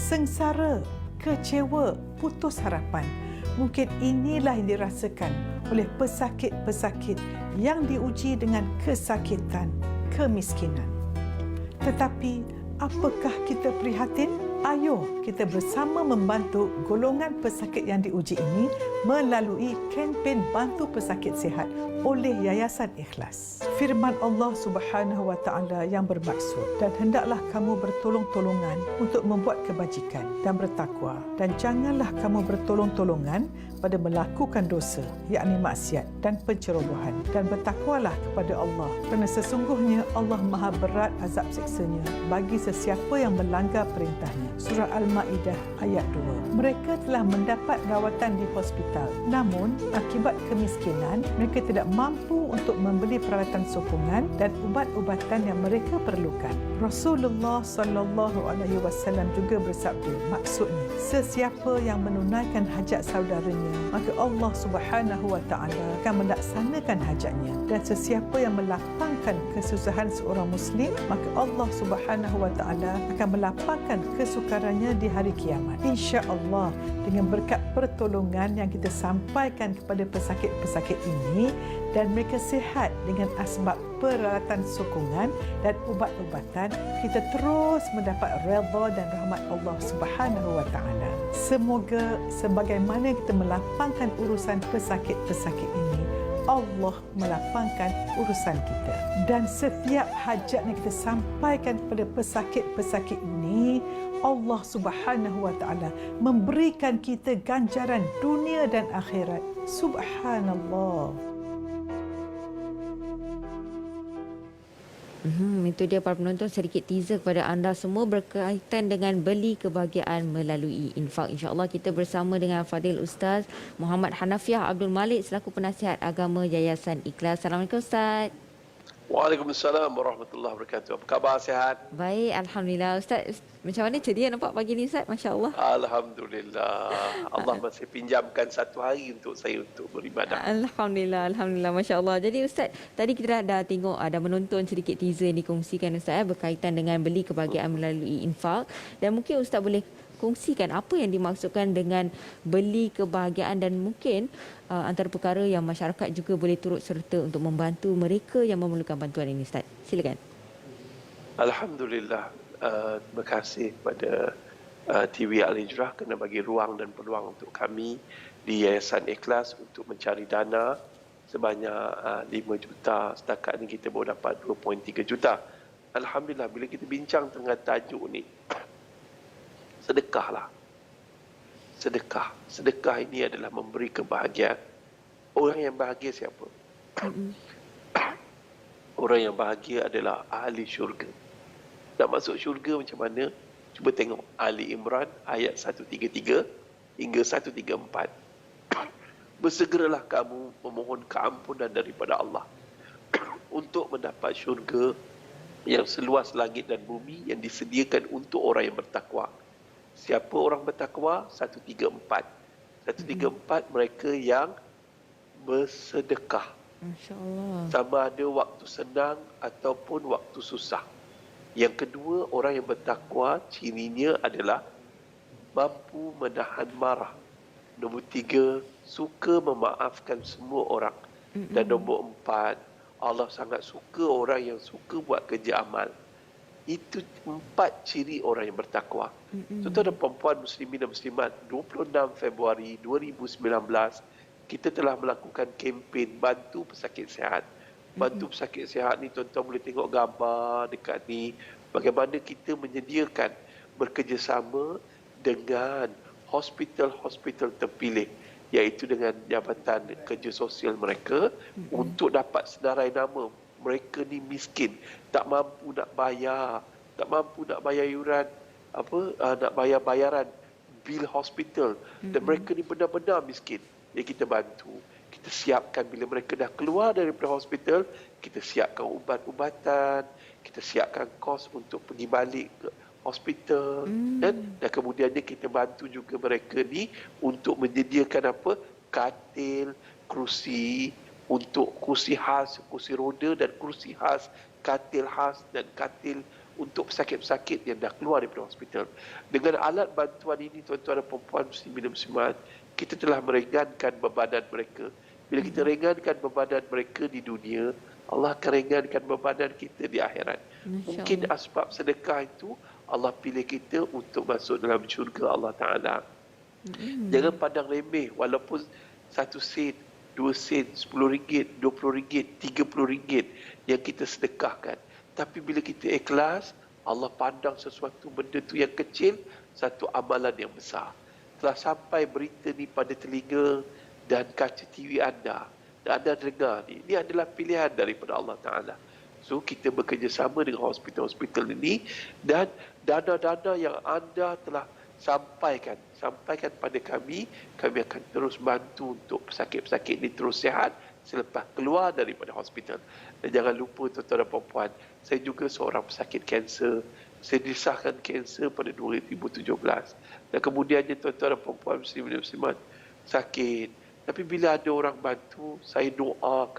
sengsara, kecewa, putus harapan. Mungkin inilah yang dirasakan oleh pesakit-pesakit yang diuji dengan kesakitan, kemiskinan. Tetapi, apakah kita prihatin? Ayo kita bersama membantu golongan pesakit yang diuji ini melalui kempen Bantu Pesakit Sihat oleh Yayasan Ikhlas. Firman Allah Subhanahu wa taala yang bermaksud, dan hendaklah kamu bertolong-tolongan untuk membuat kebajikan dan bertakwa, dan janganlah kamu bertolong-tolongan pada melakukan dosa, yakni maksiat dan pencerobohan, dan bertakwalah kepada Allah, kerana sesungguhnya Allah Maha berat azab siksanya bagi sesiapa yang melanggar perintahnya. Surah Al-Ma'idah ayat 2. Mereka telah mendapat rawatan di hospital, namun akibat kemiskinan mereka tidak mampu untuk membeli peralatan sokongan dan ubat-ubatan yang mereka perlukan. Rasulullah sallallahu alaihi wasallam juga bersabda, maksudnya sesiapa yang menunaikan hajat saudaranya, maka Allah Subhanahu wa taala akan melaksanakan hajatnya, dan sesiapa yang melapangkan kesusahan seorang muslim, maka Allah Subhanahu wa taala akan melapangkan kesukarannya di hari kiamat. Insya-Allah, dengan berkat pertolongan yang kita sampaikan kepada pesakit-pesakit ini, dan mereka sihat dengan asbab peralatan sokongan dan ubat-ubatan, kita terus mendapat redha dan rahmat Allah Subhanahu wa taala. Semoga sebagaimana kita melapangkan urusan pesakit-pesakit ini, Allah melapangkan urusan kita. Dan setiap hajat yang kita sampaikan kepada pesakit-pesakit ini, Allah Subhanahu wa taala memberikan kita ganjaran dunia dan akhirat. Subhanallah. Itu dia para penonton, sedikit teaser kepada anda semua berkaitan dengan beli kebahagiaan melalui infak. InsyaAllah kita bersama dengan Fadil Ustaz Muhammad Hanafiah Abdul Malik selaku penasihat agama Yayasan Ikhlas. Assalamualaikum Ustaz. Waalaikumsalam warahmatullahi wabarakatuh. Apa khabar, sihat? Baik, Alhamdulillah. Ustaz, macam mana ceria nampak pagi ni Ustaz? Masya Allah. Alhamdulillah. Allah masih pinjamkan satu hari untuk saya untuk beribadah. Alhamdulillah, Alhamdulillah. Masya Allah. Jadi Ustaz, tadi kita dah tengok, ada menonton sedikit teaser yang dikongsikan Ustaz berkaitan dengan beli kebahagiaan melalui infak. Dan mungkin Ustaz boleh kongsikan apa yang dimaksudkan dengan beli kebahagiaan, dan mungkin antara perkara yang masyarakat juga boleh turut serta untuk membantu mereka yang memerlukan bantuan ini Ustaz. Silakan. Alhamdulillah. Terima kasih kepada TV Al-Hijrah kerana bagi ruang dan peluang untuk kami di Yayasan Ikhlas untuk mencari dana sebanyak 5 juta. Setakat ini kita baru dapat 2.3 juta. Alhamdulillah, bila kita bincang tentang tajuk ni, sedekahlah. Sedekah. Sedekah ini adalah memberi kebahagiaan. Orang yang bahagia siapa? Orang yang bahagia adalah ahli syurga. Nak masuk syurga macam mana? Cuba tengok Ali Imran ayat 133 hingga 134. Bersegeralah kamu memohon keampunan daripada Allah untuk mendapat syurga yang seluas langit dan bumi yang disediakan untuk orang yang bertakwa. Siapa orang bertakwa? 134. 134 mereka yang bersedekah. Masya-Allah. Sama ada waktu senang ataupun waktu susah. Yang kedua, orang yang bertakwa cirinya adalah mampu menahan marah. Nombor 3, suka memaafkan semua orang. Dan nombor 4, Allah sangat suka orang yang suka buat kerja amal. Itu 4 ciri orang yang bertakwa. Tuan-tuan dan perempuan muslimin dan muslimat, 26 Februari 2019, kita telah melakukan kempen Bantu Pesakit Sihat. Bantu Pesakit Sihat ni tuan-tuan boleh tengok gambar dekat ni. Bagaimana kita menyediakan bekerjasama dengan hospital-hospital terpilih, iaitu dengan Jabatan Kerja Sosial mereka untuk dapat senarai nama. Mereka ni miskin, tak mampu nak bayar yuran, nak bayar bayaran bil hospital, dan mereka ni benar-benar miskin. Jadi kita bantu, kita siapkan bila mereka dah keluar daripada hospital, kita siapkan ubat-ubatan, kita siapkan kos untuk pergi balik ke hospital, dan kemudiannya kita bantu juga mereka ni untuk menyediakan katil, kerusi, untuk kursi khas, kursi roda dan kursi khas, katil khas dan katil untuk pesakit-pesakit yang dah keluar daripada hospital. Dengan alat bantuan ini, tuan-tuan dan puan-puan muslimin dan muslimat, kita telah meringankan bebanan mereka. Bila kita ringankan bebanan mereka di dunia, Allah akan ringankan bebanan kita di akhirat. Mungkin asbab sedekah itu Allah pilih kita untuk masuk dalam syurga Allah Ta'ala. Jangan pandang remeh, walaupun 1 sen, 2 sen, RM10, RM20, RM30 yang kita sedekahkan. Tapi bila kita ikhlas, Allah pandang sesuatu benda tu yang kecil, satu amalan yang besar. Telah sampai berita ni pada telinga dan kaca TV anda. Dan anda dengar ni. Ini adalah pilihan daripada Allah Ta'ala. So, kita bekerjasama dengan hospital-hospital ini dan dana-dana yang anda telah sampaikan pada kami akan terus bantu untuk pesakit-pesakit ini terus sihat selepas keluar daripada hospital. Dan jangan lupa tuan-tuan dan puan-puan, saya juga seorang pesakit kanser. Saya disahkan kanser pada 2017. Dan kemudiannya tuan-tuan dan puan-puan muslimin dan muslimat sakit. Tapi bila ada orang bantu, saya doa,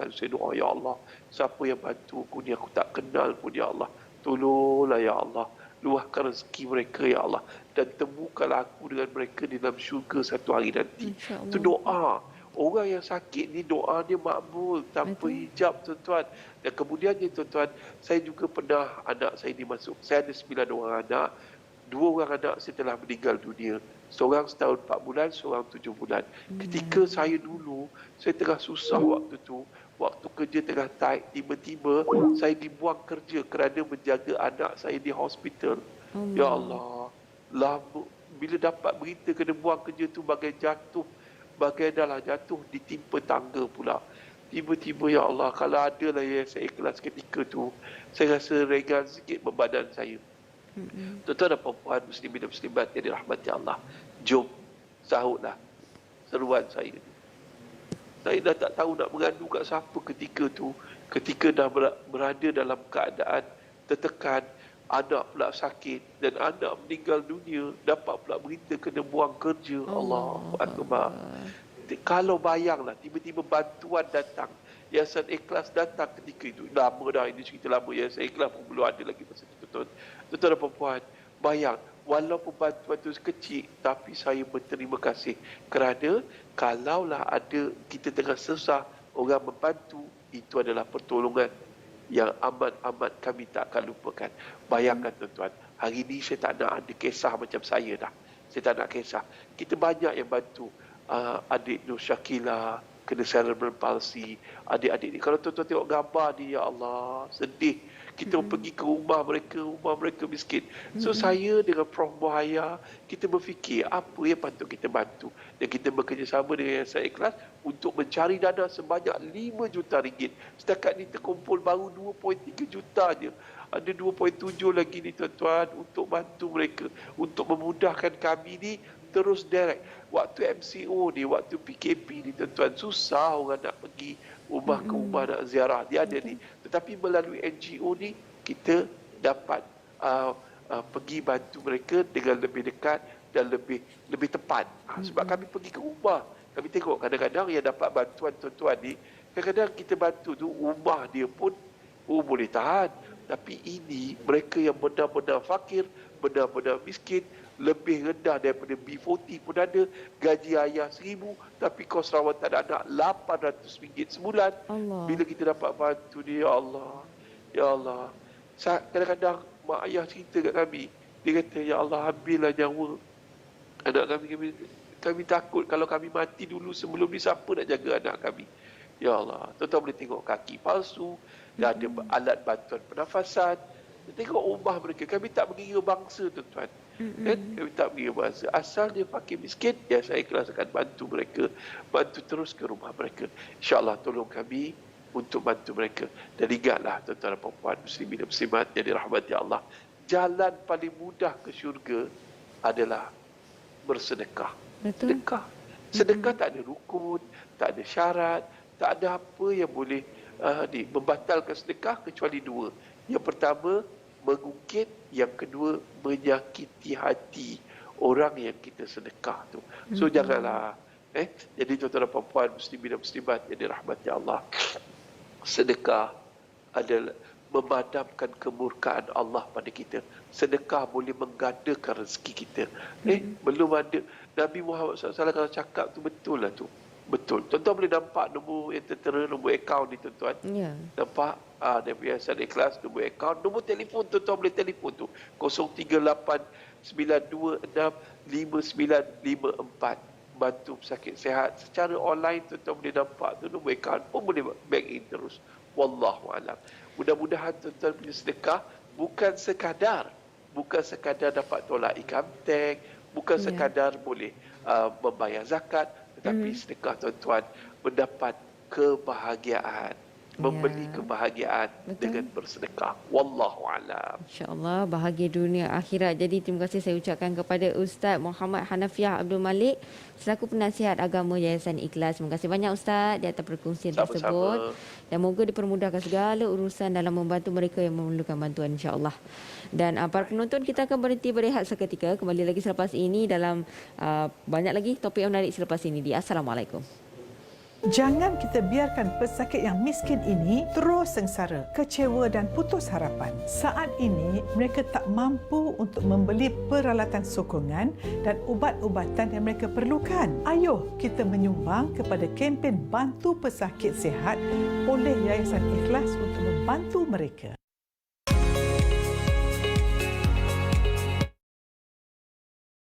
ya Allah, siapa yang bantu aku ni, aku tak kenal pun, ya Allah. Tolonglah, ya Allah. Luahkan rezeki mereka, ya Allah. Dan temukanlah aku dengan mereka di dalam syurga satu hari nanti. Itu doa. Orang yang sakit ni doa dia makbul tanpa hijab, tuan-tuan. Dan kemudiannya, tuan-tuan, saya juga pernah anak saya dimasuk. Saya ada 9 orang anak. 2 orang anak saya telah meninggal dunia. Seorang setahun 4 bulan, seorang 7 bulan. Ketika saya dulu, saya tengah susah waktu tu. Waktu kerja tengah tight, tiba-tiba saya dibuang kerja kerana menjaga anak saya di hospital. Ya Allah. Lama, bila dapat berita kena buang kerja tu bagai jatuh. Bagai dah jatuh, ditimpa tangga pula. Tiba-tiba, ya Allah, kalau ada lah yang saya ikhlas ketika tu, saya rasa ringan sikit bebanan saya. Tuan-tuan dan puan-puan muslimin dan muslimat yang dirahmati Allah, jom sahutlah seruan saya. Saya dah tak tahu nak mengadu kat siapa ketika tu. Ketika dah berada dalam keadaan tertekan, anak pula sakit dan anak meninggal dunia, dapat pula berita kena buang kerja. Allahu Akbar. Kalau bayanglah tiba-tiba bantuan datang, Yayasan Ikhlas datang ketika itu. Lama dah, ini cerita lama. Yayasan Ikhlas pun belum ada lagi masa itu, tuan-tuan. Tuan-tuan dan puan-puan, bayang, walaupun bantuan itu kecil, tapi saya berterima kasih. Kerana kalaulah ada kita tengah susah, orang membantu, itu adalah pertolongan yang amat-amat kami tak akan lupakan. Bayangkan, tuan-tuan, hari ini saya tak nak ada kisah macam saya dah. Saya tak nak kisah. Kita banyak yang bantu. Adik Nur Syakila kena cerebral palsy, adik-adik ni. Kalau tuan-tuan tengok gambar ni, ya Allah, sedih. Kita pergi ke rumah mereka miskin. So saya dengan Prof Buhaya, kita berfikir apa yang patut kita bantu. Dan kita bekerjasama dengan Yayasan Ikhlas untuk mencari dana sebanyak RM5 juta. Setakat ni terkumpul baru 2.3 juta je. Ada 2.7 lagi ni, tuan-tuan, untuk bantu mereka. Untuk memudahkan kami ni terus direct. Waktu MCO ni, waktu PKP ni, tuan-tuan, susah orang nak pergi rumah ke rumah nak ziarah. Dia ada ni. Tetapi melalui NGO ni, kita dapat pergi bantu mereka dengan lebih dekat dan lebih tepat. Sebab kami pergi ke rumah. Kami tengok kadang-kadang yang dapat bantuan tuan-tuan ni, kadang-kadang kita bantu tu, rumah dia pun boleh tahan. Tapi ini, mereka yang benar-benar fakir, benar-benar miskin, lebih rendah daripada B40 pun ada, gaji ayah RM1,000, tapi kos rawatan anak RM800 sebulan. Allah. Bila kita dapat bantu dia, ya Allah, ya Allah. Kadang-kadang mak ayah cerita kat kami, dia kata, ya Allah, ambillah nyawa anak kami. Kami takut kalau kami mati dulu sebelum ni, siapa nak jaga anak kami? Ya Allah, tuan-tuan boleh tengok kaki palsu, dah ada alat bantuan pernafasan. Tengok rumah mereka, kami tak mengira bangsa, tuan-tuan. Kami tak mengira bangsa. Asal dia fakir miskin, ya saya ikhlas akan bantu mereka, bantu terus ke rumah mereka. InsyaAllah tolong kami untuk bantu mereka. Dan ingatlah, tuan-tuan dan puan-puan muslimin dan muslimat yang dirahmati Allah, jalan paling mudah ke syurga adalah bersedekah. Betul. Sedekah tak ada rukun, tak ada syarat, tak ada apa yang boleh membatalkan sedekah kecuali 2. Yang pertama, mengungkit. Yang kedua, menyakiti hati orang yang kita sedekah tu. So janganlah Jadi tuan-tuan dan puan muslimin dan muslimat yang dirahmati Allah, sedekah adalah memadamkan kemurkaan Allah pada kita. Sedekah boleh menggandakan rezeki kita. Belum ada. Nabi Muhammad SAW kalau cakap tu betul lah tu. Betul. Tuan-tuan boleh nampak nombor yang tertera, nombor akaun ni tuan-tuan. Ya. Nampak? Dia punya Asal Ikhlas, nombor akaun, nombor telefon tuan-tuan boleh telefon tu. 0389225954. Bantu pesakit sihat. Secara online tuan-tuan boleh nampak tu nombor akaun pun boleh bank in terus. Wallahualam. Mudah-mudahan tuan-tuan punya sedekah bukan sekadar dapat tolak income tax, bukan sekadar boleh membayar zakat, tetapi sedekah tuan-tuan mendapat kebahagiaan, membeli kebahagiaan dengan bersedekah. Wallahualam. InsyaAllah bahagia dunia akhirat. Jadi terima kasih saya ucapkan kepada Ustaz Muhammad Hanafiah Abdul Malik selaku penasihat agama Yayasan Ikhlas. Terima kasih banyak Ustaz di atas perkongsian tersebut. Dan moga dipermudahkan segala urusan dalam membantu mereka yang memerlukan bantuan insya-Allah. Dan para penonton, kita akan berhenti berehat seketika. Kembali lagi selepas ini dalam banyak lagi topik yang menarik selepas ini di Assalamualaikum. Jangan kita biarkan pesakit yang miskin ini terus sengsara, kecewa dan putus harapan. Saat ini, mereka tak mampu untuk membeli peralatan sokongan dan ubat-ubatan yang mereka perlukan. Ayuh kita menyumbang kepada kempen Bantu Pesakit Sihat oleh Yayasan Ikhlas untuk membantu mereka.